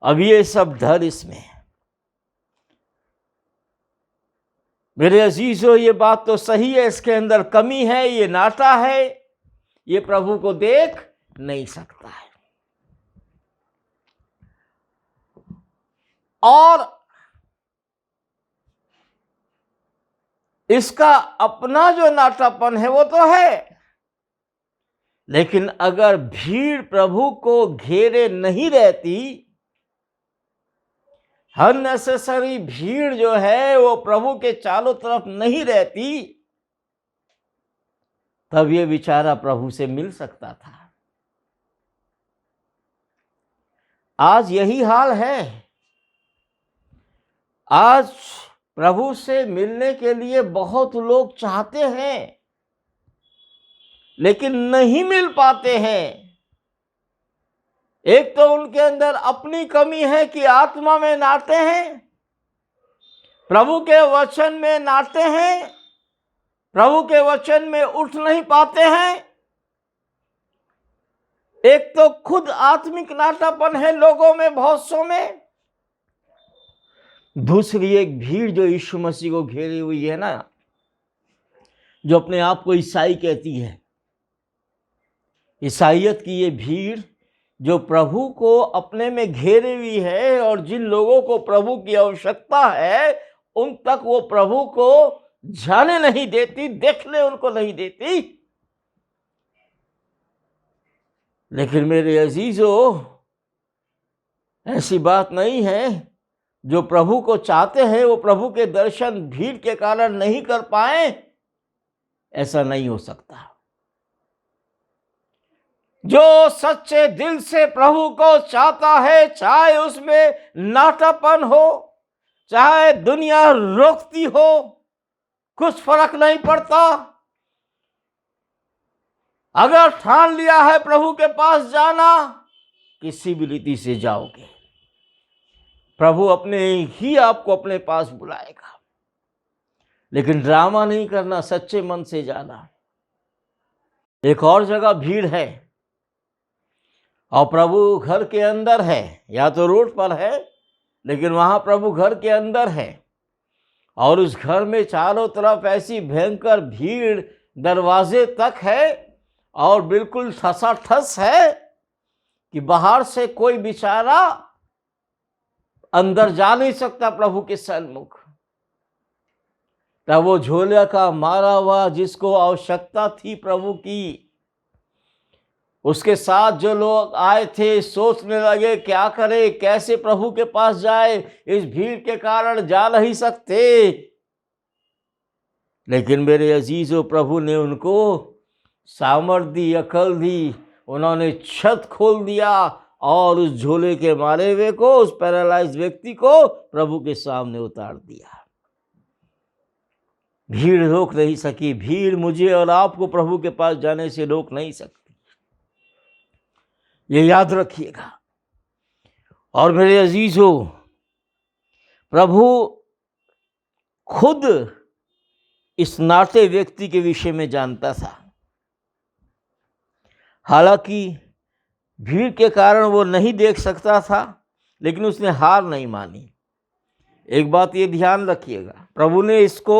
अब ये सब डर इसमें। मेरे अजीजों, ये बात तो सही है, इसके अंदर कमी है, ये नाटा है, ये प्रभु को देख नहीं सकता है। और इसका अपना जो नाटापन है वो तो है, लेकिन अगर भीड़ प्रभु को घेरे नहीं रहती, अननेसेसरी भीड़ जो है वो प्रभु के चारों तरफ नहीं रहती, तब ये बेचारा प्रभु से मिल सकता था। आज यही हाल है। आज प्रभु से मिलने के लिए बहुत लोग चाहते हैं, लेकिन नहीं मिल पाते हैं। एक तो उनके अंदर अपनी कमी है कि आत्मा में नाते हैं, प्रभु के वचन में नाते हैं, प्रभु के वचन में उठ नहीं पाते हैं। एक तो खुद आत्मिक नाटापन है लोगों में, बहुत सौ में। दूसरी एक भीड़ जो यीशु मसीह को घेरी हुई है ना, जो अपने आप को ईसाई कहती है। ईसाइयत की ये भीड़ जो प्रभु को अपने में घेरे हुई है, और जिन लोगों को प्रभु की आवश्यकता है उन तक वो प्रभु को जाने नहीं देती, देखने उनको नहीं देती। लेकिन मेरे अजीजों, ऐसी बात नहीं है। जो प्रभु को चाहते हैं वो प्रभु के दर्शन भीड़ के कारण नहीं कर पाए, ऐसा नहीं हो सकता। जो सच्चे दिल से प्रभु को चाहता है, चाहे उसमें नाटापन हो, चाहे दुनिया रोकती हो, कुछ फर्क नहीं पड़ता। अगर ठान लिया है प्रभु के पास जाना, किसी भी रीति से जाओगे, प्रभु अपने ही आपको अपने पास बुलाएगा। लेकिन ड्रामा नहीं करना, सच्चे मन से जाना। एक और जगह भीड़ है और प्रभु घर के अंदर है, या तो रोड पर है, लेकिन वहां प्रभु घर के अंदर है, और उस घर में चारों तरफ ऐसी भयंकर भीड़ दरवाजे तक है, और बिल्कुल ठसाठस है कि बाहर से कोई बेचारा अंदर जा नहीं सकता प्रभु के सन्मुख। तब वो झोले का मारा हुआ, जिसको आवश्यकता थी प्रभु की, उसके साथ जो लोग आए थे सोचने लगे क्या करे, कैसे प्रभु के पास जाए, इस भीड़ के कारण जा नहीं सकते। लेकिन मेरे अजीजों, प्रभु ने उनको सामर्थ दी, अकल दी। उन्होंने छत खोल दिया और उस झोले के मारे हुए को, उस पैरालाइज व्यक्ति को प्रभु के सामने उतार दिया। भीड़ रोक नहीं सकी। भीड़ मुझे और आपको प्रभु के पास जाने से रोक नहीं सकती, ये याद रखिएगा। और मेरे अजीजों, प्रभु खुद इस नाटे व्यक्ति के विषय में जानता था। हालांकि भीड़ के कारण वो नहीं देख सकता था, लेकिन उसने हार नहीं मानी। एक बात ये ध्यान रखिएगा, प्रभु ने इसको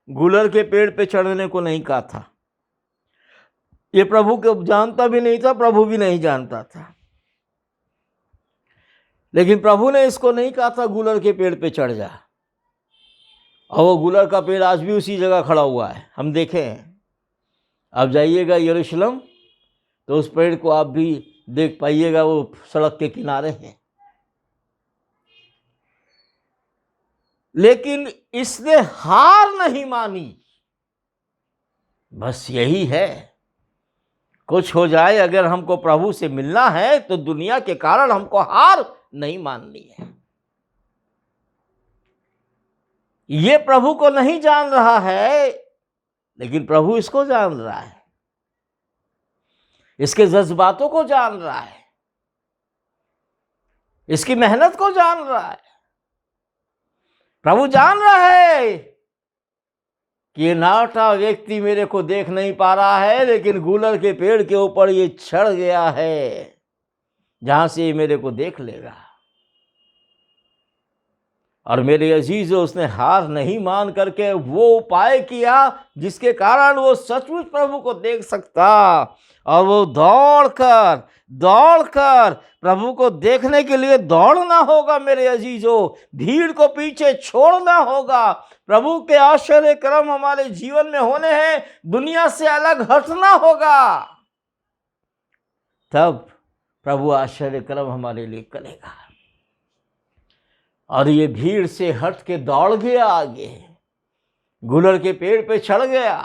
गुलर के पेड़ पे चढ़ने को नहीं कहा था। ये प्रभु को जानता भी नहीं था, प्रभु भी नहीं जानता था। लेकिन प्रभु ने इसको नहीं कहा था गुलर के पेड़ पे चढ़ जा, और वो गुलर का पेड़ आज भी उसी जगह खड़ा हुआ है। हम देखें, आप जाइएगा यरूशलेम तो उस पेड़ को आप भी देख पाइएगा, वो सड़क के किनारे है। लेकिन इसने हार नहीं मानी। बस यही है, कुछ हो जाए, अगर हमको प्रभु से मिलना है तो दुनिया के कारण हमको हार नहीं माननी है। ये प्रभु को नहीं जान रहा है, लेकिन प्रभु इसको जान रहा है, इसके जज्बातों को जान रहा है, इसकी मेहनत को जान रहा है। प्रभु जान रहा है कि ये नाटा व्यक्ति मेरे को देख नहीं पा रहा है, लेकिन गुलर के पेड़ के ऊपर ये चढ़ गया है जहां से ये मेरे को देख लेगा। और मेरे अजीजों, उसने हार नहीं मान करके वो उपाय किया जिसके कारण वो सचमुच प्रभु को देख सकता, और वो दौड़कर प्रभु को देखने के लिए दौड़ना होगा। मेरे अजीजों, भीड़ को पीछे छोड़ना होगा। प्रभु के आश्चर्य कर्म हमारे जीवन में होने हैं, दुनिया से अलग हटना होगा, तब प्रभु आश्चर्य कर्म हमारे लिए करेगा। और ये भीड़ से हट के दौड़ गया आगे, गुलर के पेड़ पे चढ़ गया,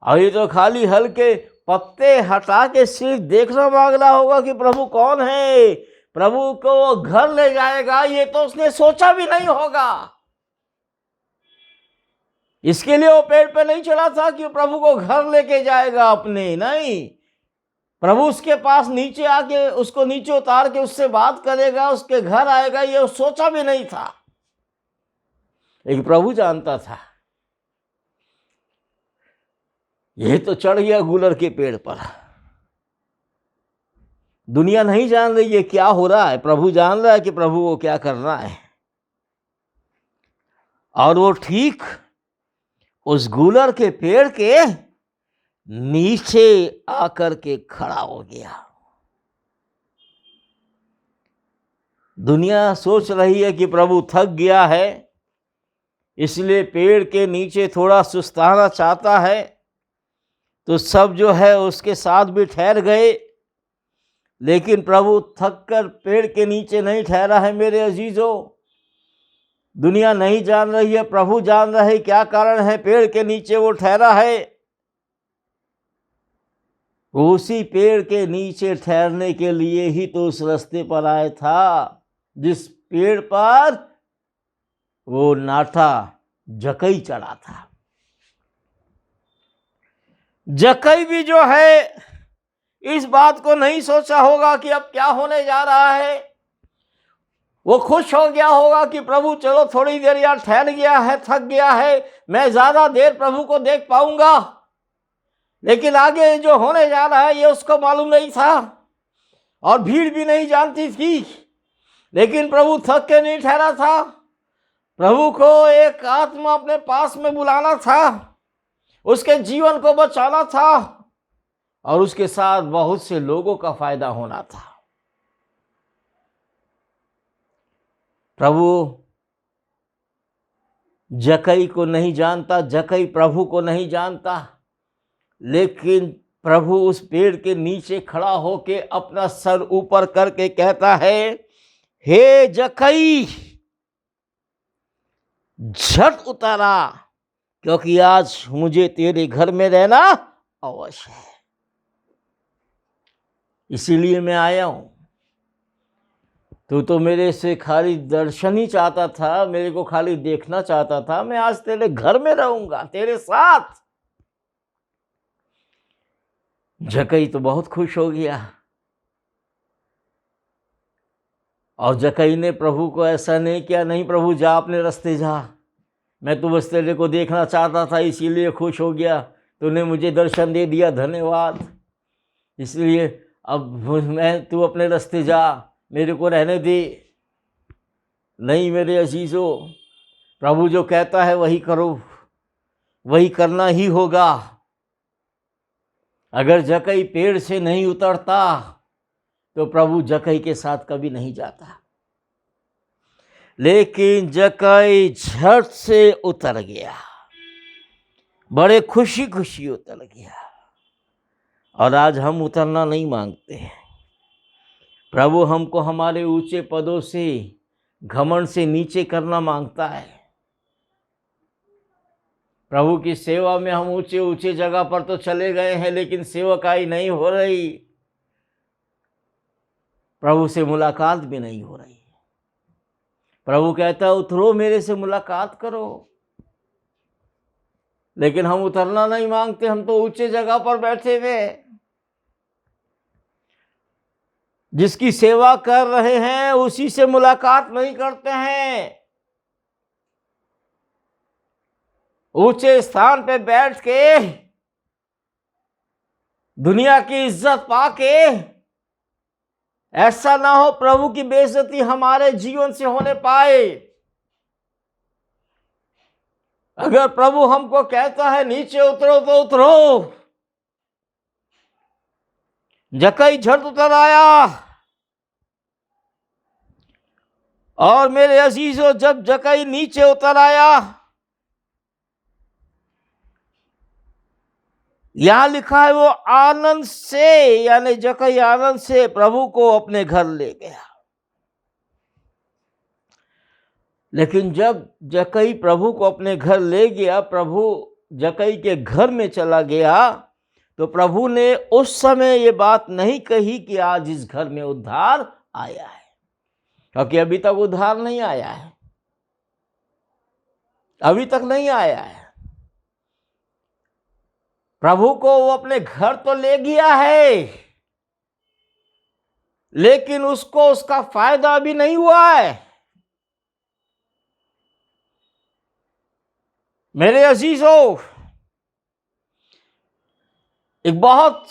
और ये तो खाली हल्के पत्ते हटा के सिर्फ देखना मांगना होगा कि प्रभु कौन है, प्रभु को वो घर ले जाएगा, ये तो उसने सोचा भी नहीं होगा। इसके लिए वो पेड़ पे नहीं चढ़ा था कि प्रभु को घर लेके जाएगा अपने, नहीं, प्रभु उसके पास नीचे आके उसको नीचे उतार के उससे बात करेगा, उसके घर आएगा, ये सोचा भी नहीं था। लेकिन प्रभु जानता था, ये तो चढ़ गया गुलर के पेड़ पर। दुनिया नहीं जान रही है क्या हो रहा है, प्रभु जान रहा है कि प्रभु को क्या करना है। और वो ठीक उस गुलर के पेड़ के नीचे आकर के खड़ा हो गया। दुनिया सोच रही है कि प्रभु थक गया है, इसलिए पेड़ के नीचे थोड़ा सुस्ताना चाहता है, तो सब जो है उसके साथ भी ठहर गए। लेकिन प्रभु थक कर पेड़ के नीचे नहीं ठहरा है। मेरे अजीजों, दुनिया नहीं जान रही है, प्रभु जान रहा है क्या कारण है पेड़ के नीचे वो ठहरा है। उसी पेड़ के नीचे ठहरने के लिए ही तो उस रास्ते पर आया था जिस पेड़ पर वो नाटा जकई चढ़ा था। जकई भी जो है इस बात को नहीं सोचा होगा कि अब क्या होने जा रहा है। वो खुश हो गया होगा कि प्रभु चलो थोड़ी देर यार ठहर गया है, थक गया है, मैं ज्यादा देर प्रभु को देख पाऊंगा। लेकिन आगे जो होने जा रहा है ये उसको मालूम नहीं था, और भीड़ भी नहीं जानती थी। लेकिन प्रभु थक के नहीं ठहरा था, प्रभु को एक आत्मा अपने पास में बुलाना था, उसके जीवन को बचाना था, और उसके साथ बहुत से लोगों का फायदा होना था। प्रभु जकई को नहीं जानता, जकई प्रभु को नहीं जानता, लेकिन प्रभु उस पेड़ के नीचे खड़ा होके अपना सर ऊपर करके कहता है, हे जकई, झट उतारा, क्योंकि आज मुझे तेरे घर में रहना अवश्य है, इसीलिए मैं आया हूं। तू तो मेरे से खाली दर्शन ही चाहता था, मेरे को खाली देखना चाहता था, मैं आज तेरे घर में रहूंगा, तेरे साथ। जकई तो बहुत खुश हो गया, और जकई ने प्रभु को ऐसा नहीं किया, नहीं प्रभु जा अपने रास्ते जा, मैं तो बस तेरे को देखना चाहता था इसीलिए खुश हो गया, तूने मुझे दर्शन दे दिया, धन्यवाद, इसलिए अब मैं तू अपने रास्ते जा, मेरे को रहने दे। नहीं मेरे अजीजों, प्रभु जो कहता है वही करो, वही करना ही होगा। अगर जकई पेड़ से नहीं उतरता तो प्रभु जक्कई के साथ कभी नहीं जाता। लेकिन जक्कई झट से उतर गया, बड़े खुशी खुशी उतर गया। और आज हम उतरना नहीं मांगते हैं। प्रभु हमको हमारे ऊंचे पदों से, घमंड से नीचे करना मांगता है। प्रभु की सेवा में हम ऊंचे ऊंचे जगह पर तो चले गए हैं, लेकिन सेवकाई नहीं हो रही, प्रभु से मुलाकात भी नहीं हो रही। प्रभु कहता है उतरो, मेरे से मुलाकात करो, लेकिन हम उतरना नहीं मांगते। हम तो ऊंचे जगह पर बैठे हुए, जिसकी सेवा कर रहे हैं उसी से मुलाकात नहीं करते हैं। ऊंचे स्थान पे बैठ के दुनिया की इज्जत पाके ऐसा ना हो प्रभु की बेइज्जती हमारे जीवन से होने पाए। अगर प्रभु हमको कहता है नीचे उतरो तो उतरो। जक्कई झट उतर आया। और मेरे अजीजों, जब जक्कई नीचे उतर आया, यहां लिखा है वो आनंद से, यानी जक्कई आनंद से प्रभु को अपने घर ले गया। लेकिन जब जक्कई प्रभु को अपने घर ले गया, प्रभु जक्कई के घर में चला गया, तो प्रभु ने उस समय ये बात नहीं कही कि आज इस घर में उद्धार आया है, क्योंकि अभी तक उद्धार नहीं आया है, अभी तक नहीं आया है। प्रभु को वो अपने घर तो ले गया है, लेकिन उसको उसका फायदा अभी नहीं हुआ है। मेरे अजीजों, एक बहुत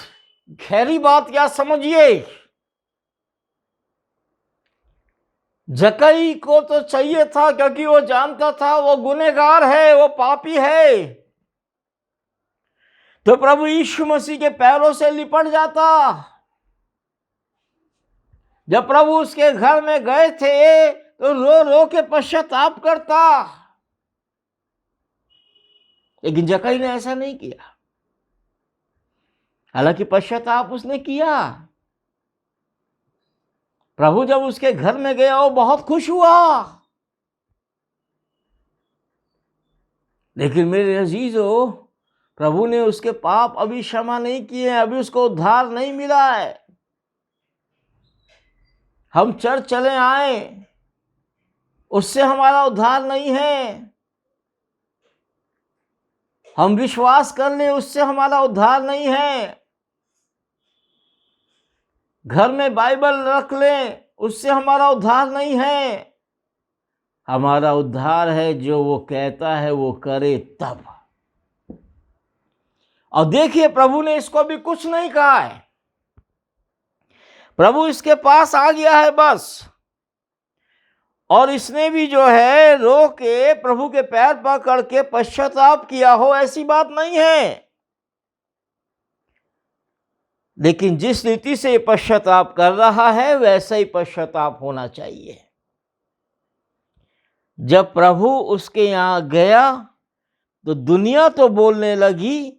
गहरी बात क्या समझिए, जक्कई को तो चाहिए था, क्योंकि वो जानता था वो गुनहगार है, वो पापी है, तो प्रभु यीशु मसीह के पैरों से लिपट जाता। जब प्रभु उसके घर में गए थे तो रो रो के पश्चाताप करता, लेकिन जक्कई ने ऐसा नहीं किया। हालांकि पश्चाताप उसने किया। प्रभु जब उसके घर में गया वो बहुत खुश हुआ, लेकिन मेरे अजीजों, प्रभु ने उसके पाप अभी क्षमा नहीं किए हैं, अभी उसको उद्धार नहीं मिला है। हम चर्च चले आए, उससे हमारा उद्धार नहीं है। हम विश्वास कर लें, उससे हमारा उद्धार नहीं है। घर में बाइबल रख लें, उससे हमारा उद्धार नहीं है। हमारा उद्धार है जो वो कहता है वो करे तब। और देखिए, प्रभु ने इसको भी कुछ नहीं कहा है। प्रभु इसके पास आ गया है बस, और इसने भी जो है रो के प्रभु के पैर पकड़ के पश्चाताप किया हो, ऐसी बात नहीं है। लेकिन जिस रीति से ये पश्चाताप कर रहा है वैसा ही पश्चाताप होना चाहिए। जब प्रभु उसके यहां गया तो दुनिया तो बोलने लगी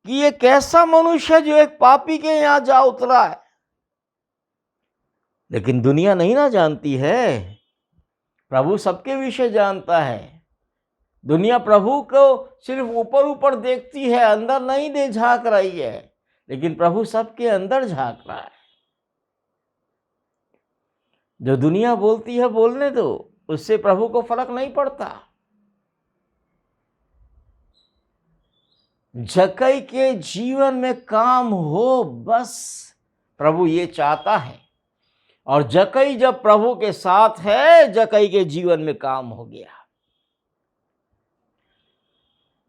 कि ये कैसा मनुष्य जो एक पापी के यहां जा उतरा है। लेकिन दुनिया नहीं ना जानती है, प्रभु सबके विषय जानता है। दुनिया प्रभु को सिर्फ ऊपर ऊपर देखती है, अंदर नहीं झांक रही है, लेकिन प्रभु सबके अंदर झांक रहा है। जो दुनिया बोलती है बोलने दो, उससे प्रभु को फर्क नहीं पड़ता। जक्कई के जीवन में काम हो, बस प्रभु ये चाहता है। और जक्कई जब प्रभु के साथ है, जक्कई के जीवन में काम हो गया।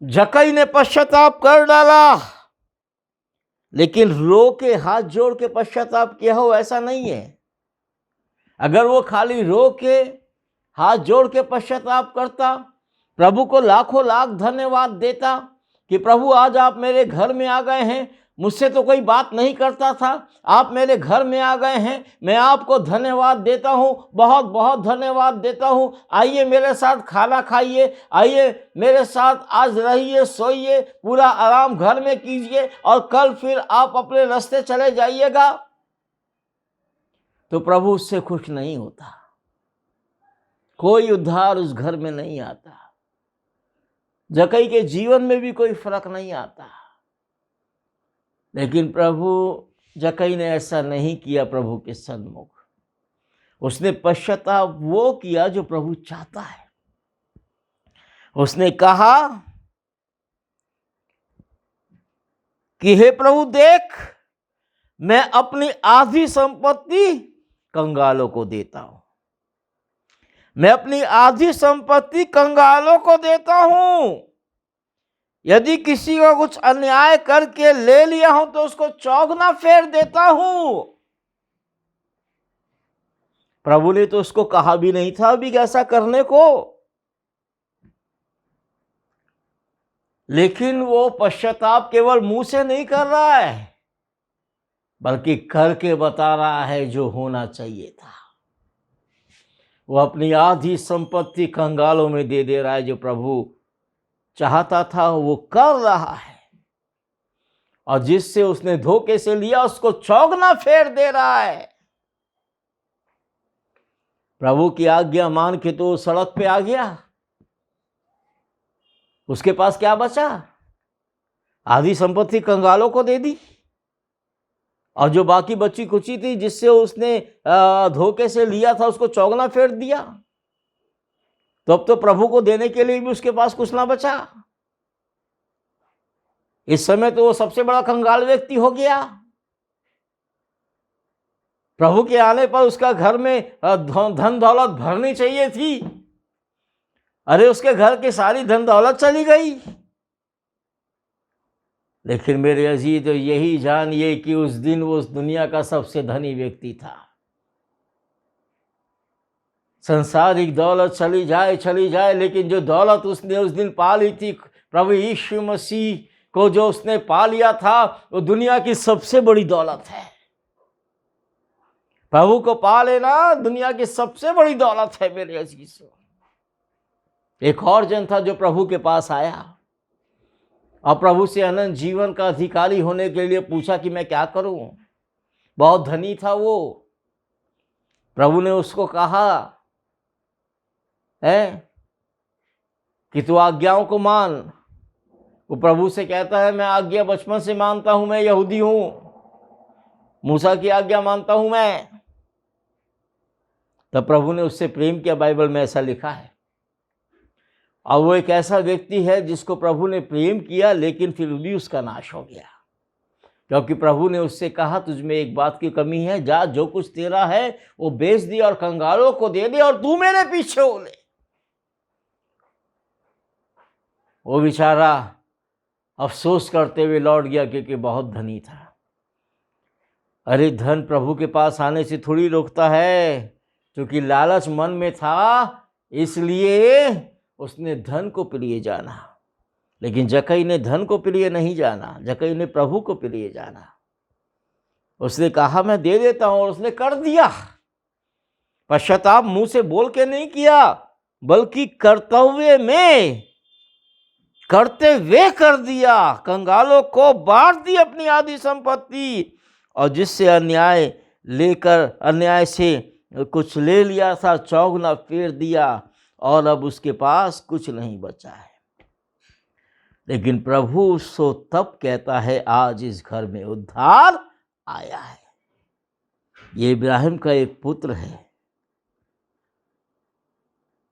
जक्कई ने पश्चाताप कर डाला, लेकिन रो के हाथ जोड़ के पश्चाताप किया हो ऐसा नहीं है। अगर वो खाली रो के हाथ जोड़ के पश्चाताप करता, प्रभु को लाखों लाख धन्यवाद देता कि प्रभु आज आप मेरे घर में आ गए हैं, मुझसे तो कोई बात नहीं करता था, आप मेरे घर में आ गए हैं, मैं आपको धन्यवाद देता हूँ, बहुत बहुत धन्यवाद देता हूँ। आइए मेरे साथ खाना खाइए, आइए मेरे साथ आज रहिए, सोइए, पूरा आराम घर में कीजिए और कल फिर आप अपने रास्ते चले जाइएगा। तो प्रभु उससे खुश नहीं होता, कोई उद्धार उस घर में नहीं आता, जक्कई के जीवन में भी कोई फर्क नहीं आता। लेकिन प्रभु जक्कई ने ऐसा नहीं किया। प्रभु के सन्मुख उसने पश्चाताप वो किया जो प्रभु चाहता है। उसने कहा कि हे प्रभु देख, मैं अपनी आधी संपत्ति कंगालों को देता हूं, मैं अपनी आधी संपत्ति कंगालों को देता हूं। यदि किसी को कुछ अन्याय करके ले लिया हूं तो उसको चौगुना फेर देता हूं। प्रभु ने तो उसको कहा भी नहीं था अभी ऐसा करने को, लेकिन वो पश्चाताप केवल मुंह से नहीं कर रहा है, बल्कि करके बता रहा है जो होना चाहिए था। वो अपनी आधी संपत्ति कंगालों में दे रहा है। जो प्रभु चाहता था वो कर रहा है, और जिससे उसने धोखे से लिया उसको चौगुना फेर दे रहा है। प्रभु की आज्ञा मान के तो सड़क पे आ गया, उसके पास क्या बचा? आधी संपत्ति कंगालों को दे दी, और जो बाकी बची कुची थी जिससे उसने धोखे से लिया था उसको चौगुना फेर दिया। तो अब तो प्रभु को देने के लिए भी उसके पास कुछ ना बचा। इस समय तो वो सबसे बड़ा कंगाल व्यक्ति हो गया। प्रभु के आने पर उसका घर में धन दौलत भरनी चाहिए थी, अरे उसके घर की सारी धन दौलत चली गई। लेकिन मेरे अजीज तो यही जानिए कि उस दिन वो उस दुनिया का सबसे धनी व्यक्ति था। संसारिक दौलत चली जाए, लेकिन जो दौलत उसने उस दिन पा ली थी, प्रभु यीशु मसीह को जो उसने पा लिया था, वो दुनिया की सबसे बड़ी दौलत है। प्रभु को पा लेना दुनिया की सबसे बड़ी दौलत है मेरे अजीजों। एक और जन था जो प्रभु के पास आया और प्रभु से अनंत जीवन का अधिकारी होने के लिए पूछा कि मैं क्या करूं। बहुत धनी था वो। प्रभु ने उसको कहा है कि तू आज्ञाओं को मान। वो प्रभु से कहता है मैं आज्ञा बचपन से मानता हूं, मैं यहूदी हूं, मूसा की आज्ञा मानता हूं मैं। तब प्रभु ने उससे प्रेम किया, बाइबल में ऐसा लिखा है। और वो एक ऐसा व्यक्ति है जिसको प्रभु ने प्रेम किया, लेकिन फिर भी उसका नाश हो गया, क्योंकि प्रभु ने उससे कहा तुझ में एक बात की कमी है, जा जो कुछ तेरा है वो बेच दे और कंगालों को दे दे और तू मेरे पीछे हो ले। वो बेचारा अफसोस करते हुए लौट गया क्योंकि बहुत धनी था। अरे धन प्रभु के पास आने से थोड़ी रोकता है, क्योंकि लालच मन में था इसलिए उसने धन को प्रिय जाना। लेकिन जक्कई ने धन को प्रिय नहीं जाना, जक्कई ने प्रभु को प्रिय जाना। उसने कहा मैं दे देता हूं, और उसने कर दिया। पश्चाताप मुंह से बोल के नहीं किया, बल्कि कर्तव्य में करते हुए कर दिया। कंगालों को बांट दी अपनी आधी संपत्ति, और जिससे अन्याय से कुछ ले लिया था चौगुना फेर दिया, और अब उसके पास कुछ नहीं बचा है। लेकिन प्रभु उसको तब कहता है आज इस घर में उद्धार आया है। ये इब्राहिम का एक पुत्र है।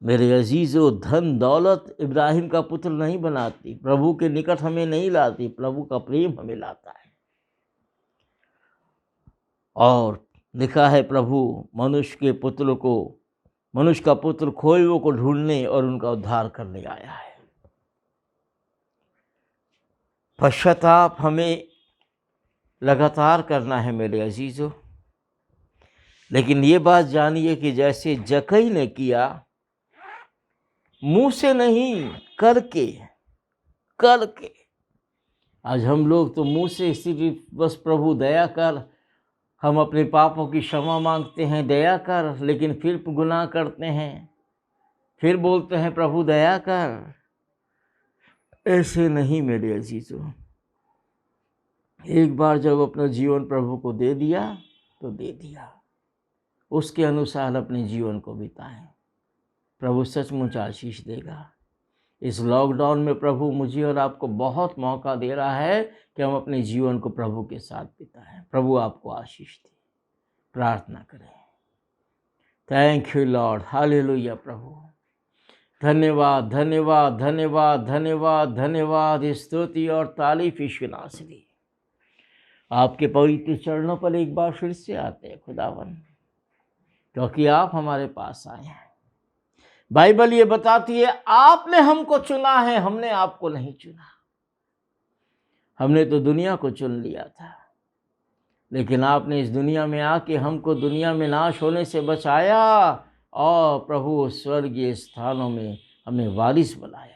मेरे अजीजों, धन दौलत इब्राहिम का पुत्र नहीं बनाती, प्रभु के निकट हमें नहीं लाती, प्रभु का प्रेम हमें लाता है। और लिखा है प्रभु मनुष्य का पुत्र खोए हुए को ढूंढने और उनका उद्धार करने आया है। पश्चाताप हमें लगातार करना है मेरे अजीजों। लेकिन ये बात जानिए कि जैसे जक्कई ने किया, मुंह से नहीं करके आज हम लोग तो मुंह से सिर्फ बस प्रभु दया कर, हम अपने पापों की क्षमा मांगते हैं, दया कर, लेकिन फिर गुनाह करते हैं, फिर बोलते हैं प्रभु दया कर। ऐसे नहीं मेरे अजीजों, एक बार जब अपना जीवन प्रभु को दे दिया तो दे दिया, उसके अनुसार अपने जीवन को बिताएं। प्रभु सचमुच आशीष देगा। इस लॉकडाउन में प्रभु मुझे और आपको बहुत मौका दे रहा है कि हम अपने जीवन को प्रभु के साथ बिताएं। प्रभु आपको आशीष दे। प्रार्थना करें। थैंक यू लॉर्ड, हालेलुया प्रभु। धन्यवाद धन्यवाद धन्यवाद धन्यवाद धन्यवाद, स्तुति और तारीफ ईश्वरनासरी आपके पवित्र चरणों पर एक बार फिर से आते हैं खुदावन, क्योंकि आप हमारे पास आए हैं। बाइबल ये बताती है आपने हमको चुना है, हमने आपको नहीं चुना। हमने तो दुनिया को चुन लिया था, लेकिन आपने इस दुनिया में आके हमको दुनिया में नाश होने से बचाया और प्रभु स्वर्गीय स्थानों में हमें वारिस बनाया।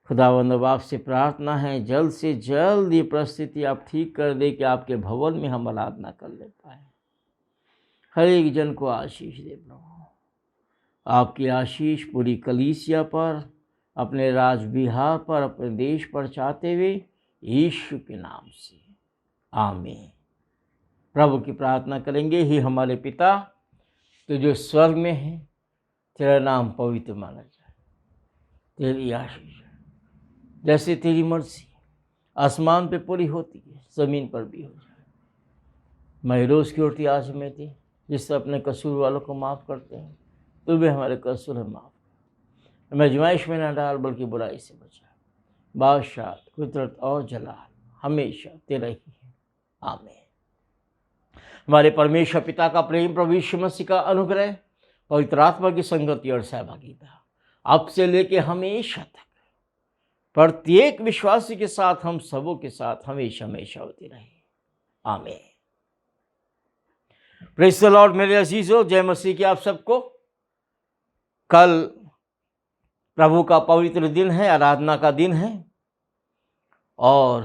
खुदावंद अब आपसे प्रार्थना है, जल्द से जल्द ये परिस्थिति आप ठीक कर दे कि आपके भवन में हम आराधना कर ले पाए। हर एक जन को आशीष दे प्रभु। आपकी आशीष पूरी कलीसिया पर, अपने राज बिहार पर, अपने देश पर चाहते हुए यीशु के नाम से आमीन। प्रभु की प्रार्थना करेंगे। ही हमारे पिता तो जो स्वर्ग में है, तेरा नाम पवित्र माना जाए, तेरी आशीष जैसे तेरी मर्जी आसमान पे पूरी होती है, ज़मीन पर भी हो जाए। मैं रोज़ की रोटी आज में थी, जिससे अपने कसूर वालों को माफ़ करते हैं, तू भी हमारे कसूर है माफ़ कर। हमें आजमाइश में न डाल, बल्कि बुराई से बचा। बादशाह, कुदरत और जलाल हमेशा तेरा ही है, आमीन। हमारे परमेश्वर पिता का प्रेम, प्रभु यीशु मसीह का अनुग्रह, पवित्र आत्मा की संगति और सहभागिता अब से लेके हमेशा तक प्रत्येक विश्वासी के साथ, हम सबों के साथ हमेशा हमेशा होती रहे, आमीन। प्रेज़ द लॉर्ड मेरे अजीजों, जय मसीह की आप सबको। कल प्रभु का पवित्र दिन है, आराधना का दिन है, और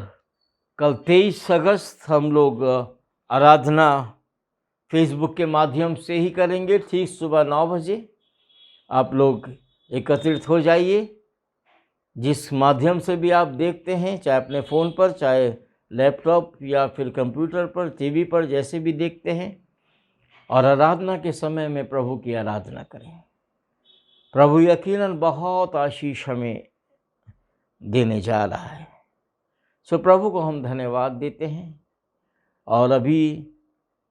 कल 23 अगस्त हम लोग आराधना फेसबुक के माध्यम से ही करेंगे, ठीक सुबह 9 बजे। आप लोग एकत्रित हो जाइए, जिस माध्यम से भी आप देखते हैं, चाहे अपने फ़ोन पर, चाहे लैपटॉप या फिर कंप्यूटर पर, टीवी पर, जैसे भी देखते हैं, और आराधना के समय में प्रभु की आराधना करें। प्रभु यकीनन बहुत आशीष हमें देने जा रहा है। सो प्रभु को हम धन्यवाद देते हैं। और अभी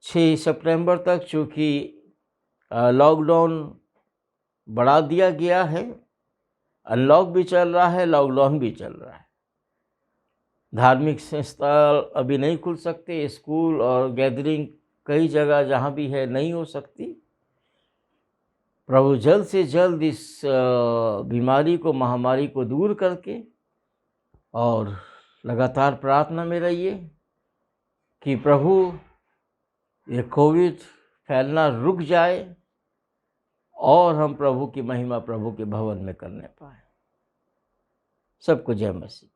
6 सितंबर तक चूँकि लॉकडाउन बढ़ा दिया गया है, अनलॉक भी चल रहा है, लॉकडाउन भी चल रहा है। धार्मिक संस्था अभी नहीं खुल सकते, स्कूल और गैदरिंग कई जगह जहाँ भी है नहीं हो सकती। प्रभु जल्द से जल्द इस बीमारी को, महामारी को दूर करके, और लगातार प्रार्थना में रहिए कि प्रभु ये कोविड फैलना रुक जाए और हम प्रभु की महिमा प्रभु के भवन में करने पाए। सबको जय मसीह।